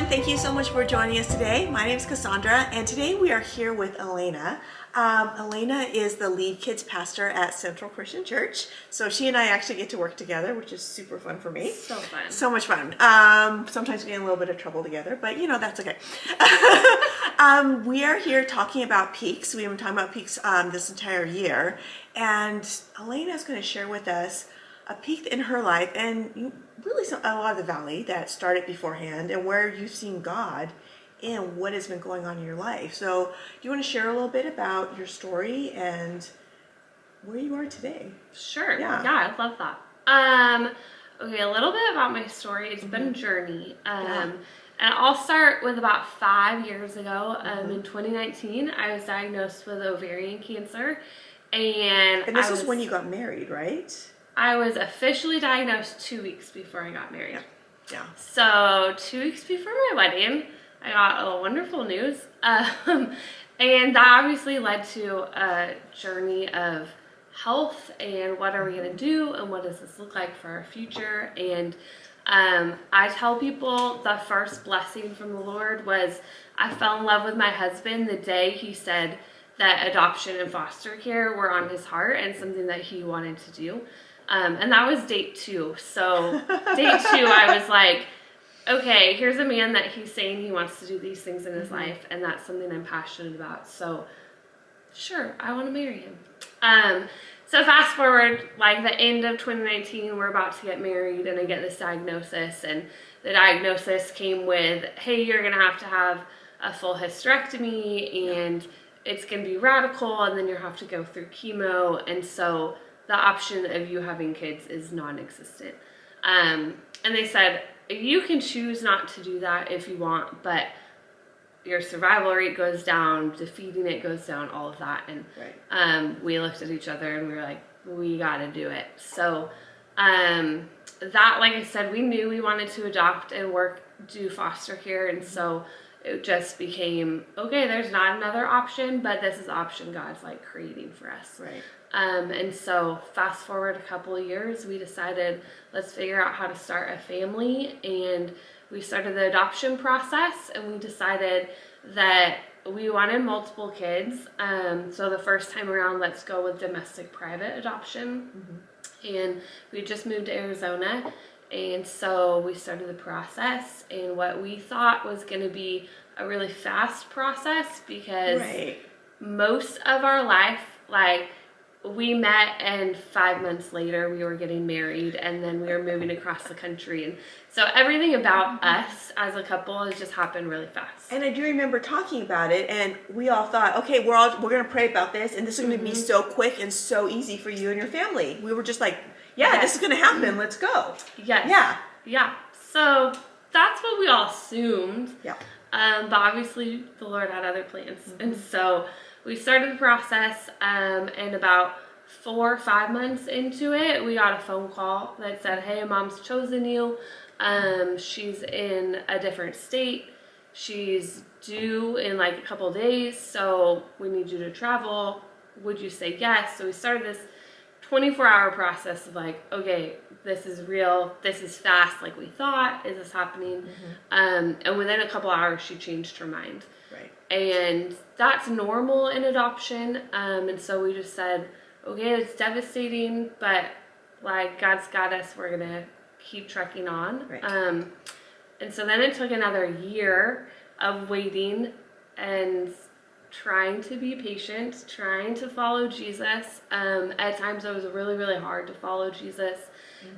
everyone. Thank you so much for joining us today. My name is Cassandra, and today we are here with Alaina. Alaina is the lead kids pastor at Central Christian Church. So she and I actually get to work together, which is super fun for me. So fun. So much fun. Sometimes we get in a little bit of trouble together, but that's okay. We are here talking about peaks. We've been talking about peaks this entire year. And Alaina is going to share with us a peak in her life and really a lot of the valley that started beforehand and where you've seen God and what has been going on in your life. So do you want to share a little bit about your story and where you are today? Sure. Yeah, I'd love that. Okay, a little bit about my story. It's been a journey. And I'll start with about 5 years ago. In 2019, I was diagnosed with ovarian cancer. And this is when you got married, right? I was officially diagnosed 2 weeks before I got married. Yeah. So 2 weeks before my wedding, I got a wonderful news. And that obviously led to a journey of health and what are we going to do and what does this look like for our future. And I tell people the first blessing from the Lord was I fell in love with my husband the day he said that adoption and foster care were on his heart and something that he wanted to do. And that was date 2. So date 2, I was like, okay, here's a man that he's saying he wants to do these things in his life, and that's something I'm passionate about. So sure, I want to marry him. So fast forward, like the end of 2019, we're about to get married, and I get this diagnosis, and the diagnosis came with, hey, you're going to have a full hysterectomy, and it's going to be radical, and then you have to go through chemo, and so the option of you having kids is non-existent. And they said, you can choose not to do that if you want, but your survival rate goes down, defeating it goes down, all of that. And we looked at each other and we were like, we got to do it. So that, like I said, we knew we wanted to adopt and do foster care. And so it just became, okay, there's not another option, but this is the option God's like creating for us. Right. And so fast forward a couple of years, we decided let's figure out how to start a family, and we started the adoption process, and we decided that we wanted multiple kids. So the first time around, let's go with domestic private adoption. And we just moved to Arizona. And so we started the process, and what we thought was going to be a really fast process because most of our life, like, we met and 5 months later we were getting married, and then we were moving across the country. And so everything about us as a couple has just happened really fast. And I do remember talking about it, and we all thought, okay, we're going to pray about this, and this is going to be so quick and so easy for you and your family. We were just like, this is going to happen. Let's go. Yes. Yeah. So that's what we all assumed. Yeah. But obviously the Lord had other plans. And so we started the process, and about 4 or 5 months into it, we got a phone call that said, hey, mom's chosen you. She's in a different state. She's due in like a couple days, so we need you to travel. Would you say yes? So we started this 24-hour process of like, okay, this is real, this is fast like we thought, is this happening? And within a couple hours she changed her mind. And that's normal in adoption. And so we just said, okay, it's devastating, but like God's got us, we're gonna keep trekking on. And so then it took another year of waiting and trying to be patient, trying to follow Jesus. At times it was really, really hard to follow Jesus.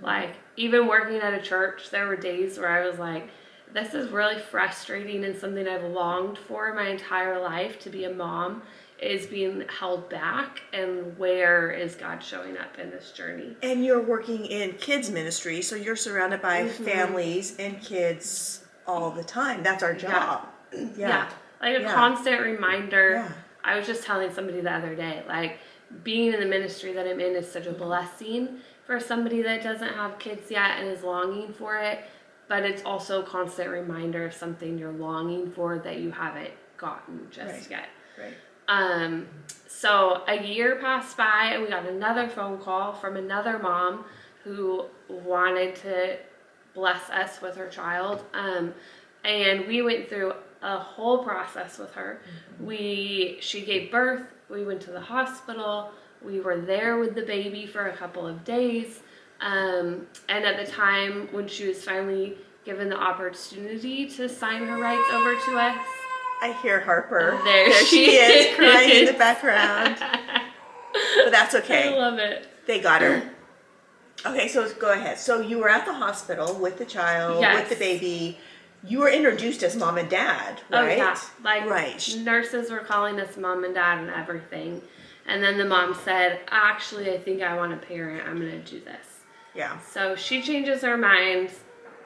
Like even working at a church, there were days where I was like, this is really frustrating, and something I've longed for my entire life, to be a mom, is being held back, and where is God showing up in this journey? And you're working in kids ministry, so you're surrounded by families and kids all the time. That's our job. Like a constant reminder. I was just telling somebody the other day, like, being in the ministry that I'm in is such a blessing for somebody that doesn't have kids yet and is longing for it, but it's also a constant reminder of something you're longing for that you haven't gotten just yet. So a year passed by, and we got another phone call from another mom who wanted to bless us with her child. And we went through a whole process with her. She gave birth, we went to the hospital, we were there with the baby for a couple of days. And at the time when she was finally given the opportunity to sign her rights over to us, I hear Harper. There she is crying in the background. But that's okay. I love it. They got her. Okay, so go ahead. So you were at the hospital with the child, with the baby. You were introduced as mom and dad, right? Oh, yeah. Nurses were calling us mom and dad and everything. And then the mom said, actually, I think I want a parent. I'm going to do this. Yeah. So she changes her mind.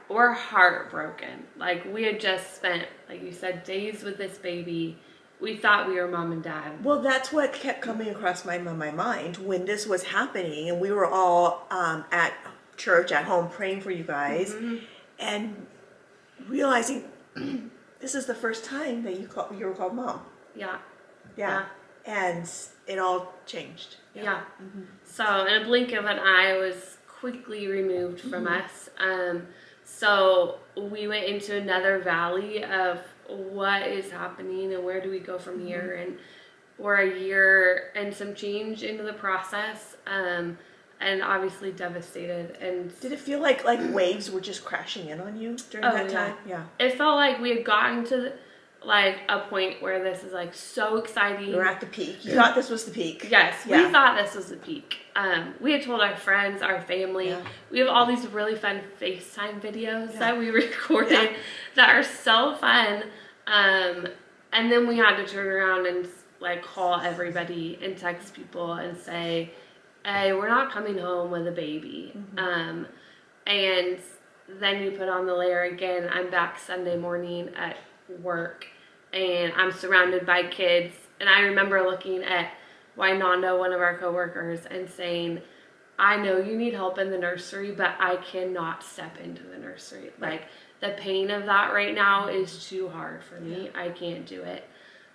We're heartbroken. Like, we had just spent, like you said, days with this baby. We thought we were mom and dad. Well, that's what kept coming across my mind when this was happening, and we were all at church at home praying for you guys, and realizing this is the first time that you were called mom. Yeah. And it all changed. Yeah. So in a blink of an eye, it was quickly removed from us. So we went into another valley of what is happening and where do we go from here. And we're a year and some change into the process, and obviously devastated. And did it feel like waves were just crashing in on you during that time? Yeah. It felt like we had gotten to a point where this is so exciting. We're at the peak. You thought this was the peak. Yes, we thought this was the peak. We had told our friends, our family. We have all these really fun FaceTime videos that we recorded that are so fun. And then we had to turn around and call everybody and text people and say, hey, we're not coming home with a baby. And then you put on the layer again. I'm back Sunday morning at work and I'm surrounded by kids. And I remember looking at Wynanda, one of our coworkers, and saying, I know you need help in the nursery, but I cannot step into the nursery. The pain of that right now is too hard for me. I can't do it.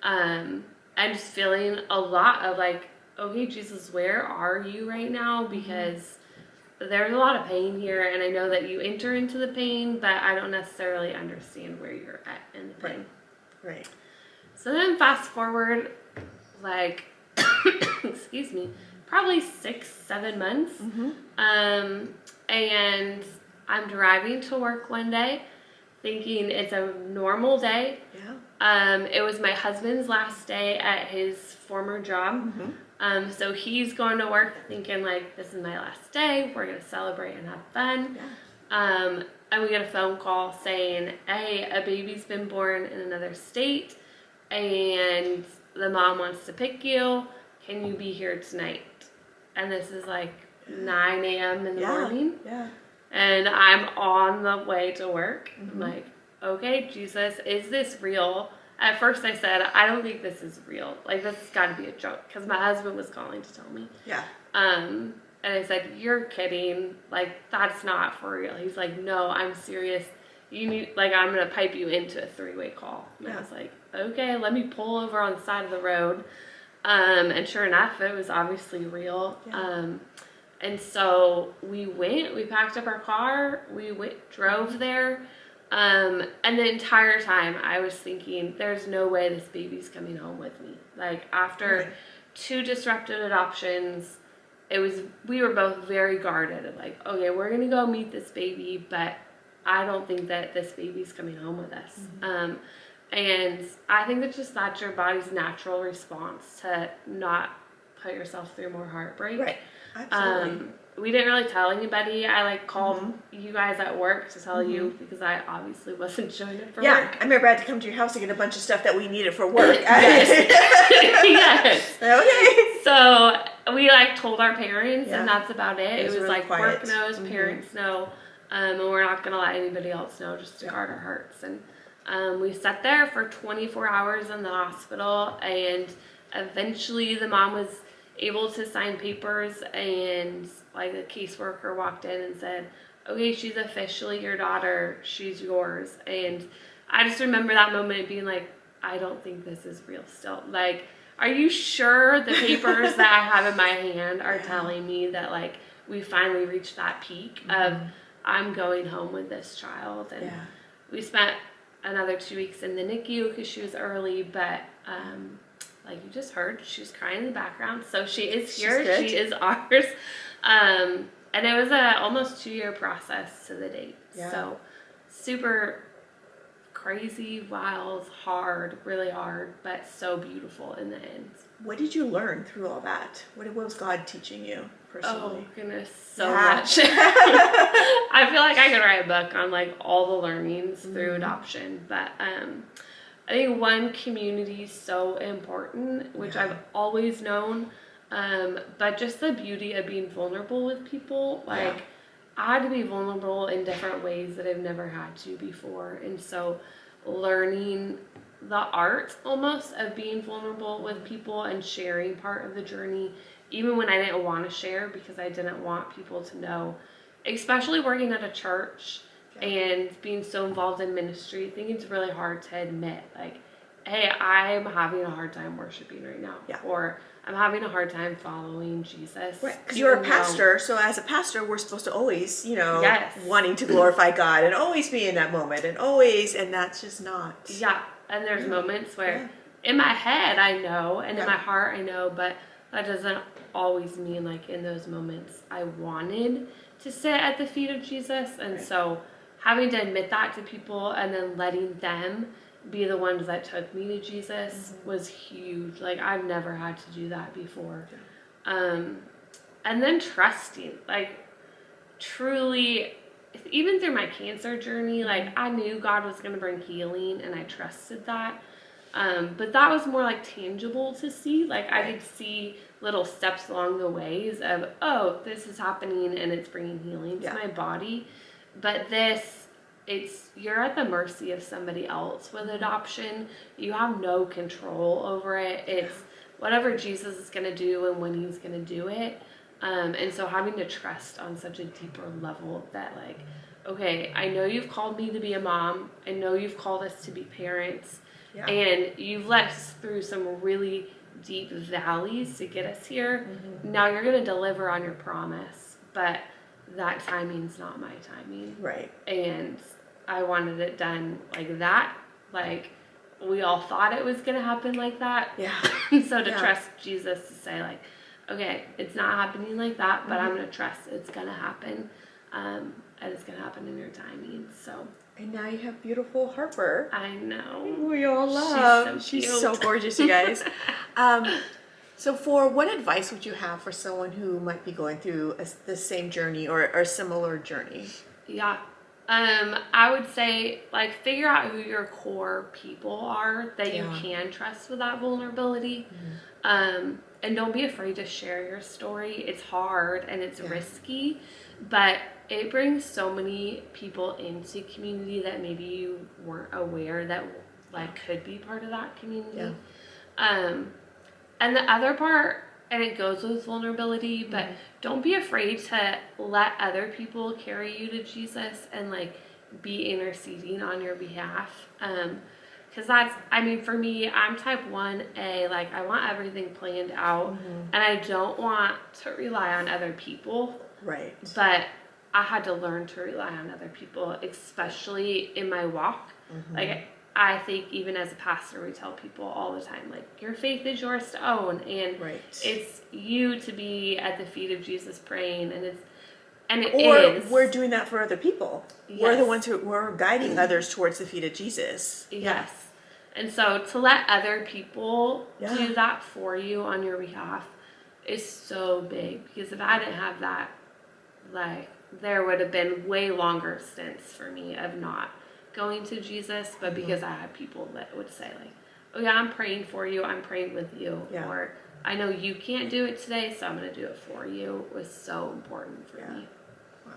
I'm just feeling a lot of okay, Jesus, where are you right now? Because there's a lot of pain here, and I know that you enter into the pain, but I don't necessarily understand where you're at in the pain. Right. So then fast forward, excuse me, probably 6-7 months. And I'm driving to work one day thinking it's a normal day. It was my husband's last day at his former job. So he's going to work thinking this is my last day. We're going to celebrate and have fun. And we get a phone call saying, hey, a baby's been born in another state and the mom wants to pick you. Can you be here tonight? And this is 9 a.m. in the morning. And I'm on the way to work. I'm okay, Jesus, is this real? At first I said, I don't think this is real. This has got to be a joke. Because my husband was calling to tell me. And I said, you're kidding. That's not for real. He's no, I'm serious. You need, I'm going to pipe you into a 3-way call. And I was okay, let me pull over on the side of the road. And sure enough, it was obviously real. And so we packed up our car, drove there. And the entire time I was thinking, there's no way this baby's coming home with me. After 2 disrupted adoptions, we were both very guarded. Okay, we're going to go meet this baby, but I don't think that this baby's coming home with us. And I think that's your body's natural response to not put yourself through more heartbreak. Right. Absolutely. We didn't really tell anybody. I called you guys at work to tell you because I obviously wasn't showing up for work. I remember I had to come to your house to get a bunch of stuff that we needed for work. Yes. Okay. So we told our parents and that's about it. It was really quiet. Work knows, parents know, and we're not going to let anybody else know just to guard our hearts. And we sat there for 24 hours in the hospital, and eventually the mom was able to sign papers, and the caseworker walked in and said, okay, she's officially your daughter, she's yours. And I just remember that moment being I don't think this is real still. Are you sure the papers that I have in my hand are telling me that we finally reached that peak of I'm going home with this child? And we spent another 2 weeks in the NICU because she was early, but like you just heard, she was crying in the background. So she is here. She is ours. And it was a almost 2-year process to the date. Yeah. So super crazy, wild, hard, really hard, but so beautiful in the end. What did you learn through all that? What was God teaching you personally? Oh goodness, so much. I feel like I could write a book on like all the learnings through adoption, but I think one, community is so important, which I've always known, but just the beauty of being vulnerable with people, like I had to be vulnerable in different ways that I've never had to before, and so learning the art almost of being vulnerable with people and sharing part of the journey, even when I didn't want to share because I didn't want people to know, especially working at a church and being so involved in ministry. I think it's really hard to admit, like, hey, I'm having a hard time worshiping right now, or I'm having a hard time following Jesus. Right, because you're a pastor, so as a pastor, we're supposed to always, wanting to glorify God and always be in that moment and that's just not. Yeah, and there's moments where in my head I know, and in my heart I know, but that doesn't always mean like in those moments I wanted to sit at the feet of Jesus, and so having to admit that to people and then letting them be the ones that took me to Jesus was huge. Like I've never had to do that before. And then trusting, like truly, even through my cancer journey, like I knew God was going to bring healing and I trusted that. But that was more like tangible to see. Like I could see little steps along the ways of, oh, this is happening and it's bringing healing to my body. But you're at the mercy of somebody else with adoption. You have no control over it. It's whatever Jesus is going to do and when he's going to do it. And so having to trust on such a deeper level that like, okay, I know you've called me to be a mom. I know you've called us to be parents. Yeah. And you've led us through some really deep valleys to get us here. Now you're going to deliver on your promise, but that timing's not my timing. Right. And I wanted it done like that. Like we all thought it was going to happen like that. Yeah. So to trust Jesus to say like, okay, it's not happening like that, but I'm going to trust it's going to happen. And it's going to happen in your timing. So. And now you have beautiful Harper. I know. We all love. She's so gorgeous, you guys. So for what advice would you have for someone who might be going through the same journey or a similar journey? Yeah. I would say like figure out who your core people are that you can trust with that vulnerability. And don't be afraid to share your story. It's hard and it's risky, but it brings so many people into community that maybe you weren't aware that like could be part of that community. And the other part, and it goes with vulnerability, but don't be afraid to let other people carry you to Jesus and like be interceding on your behalf. Because that's, I mean, for me, I'm type 1A, like I want everything planned out and I don't want to rely on other people. Right. But I had to learn to rely on other people, especially in my walk. Like I think even as a pastor, we tell people all the time, like your faith is yours to own, and it's you to be at the feet of Jesus praying, and it is. We're doing that for other people. We're the ones who are guiding others towards the feet of Jesus. Yes. And so to let other people do that for you on your behalf is so big, because if I didn't have that, like there would have been way longer stints for me of not going to Jesus, but because I had people that would say like, oh yeah, I'm praying for you, I'm praying with you, or I know you can't do it today, so I'm going to do it for you, was so important for me. Wow.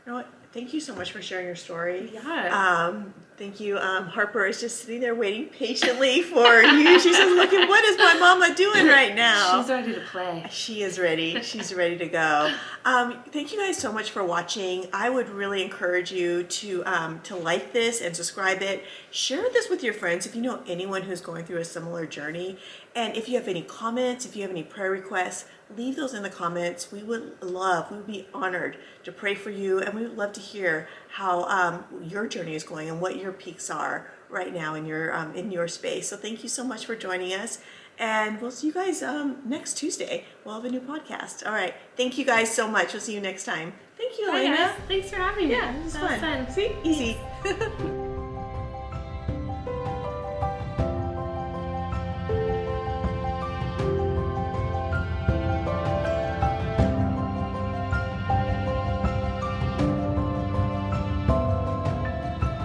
You know what? Thank you so much for sharing your story. Yeah. Thank you. Harper is just sitting there waiting patiently for you. She's just looking, what is my mama doing right now? She's ready to play. She is ready. She's ready to go. Thank you guys so much for watching. I would really encourage you to like this and subscribe it. Share this with your friends if you know anyone who's going through a similar journey. And if you have any comments, if you have any prayer requests, leave those in the comments. We would be honored to pray for you, and we would love to hear how your journey is going and what your peaks are right now in your space. So thank you so much for joining us, and we'll see you guys next Tuesday. We'll have a new podcast. All right, thank you guys so much. We'll see you next time. Thank you, Hi, Alaina. guys. Thanks for having me. Yeah, it was That was fun. fun. See, easy.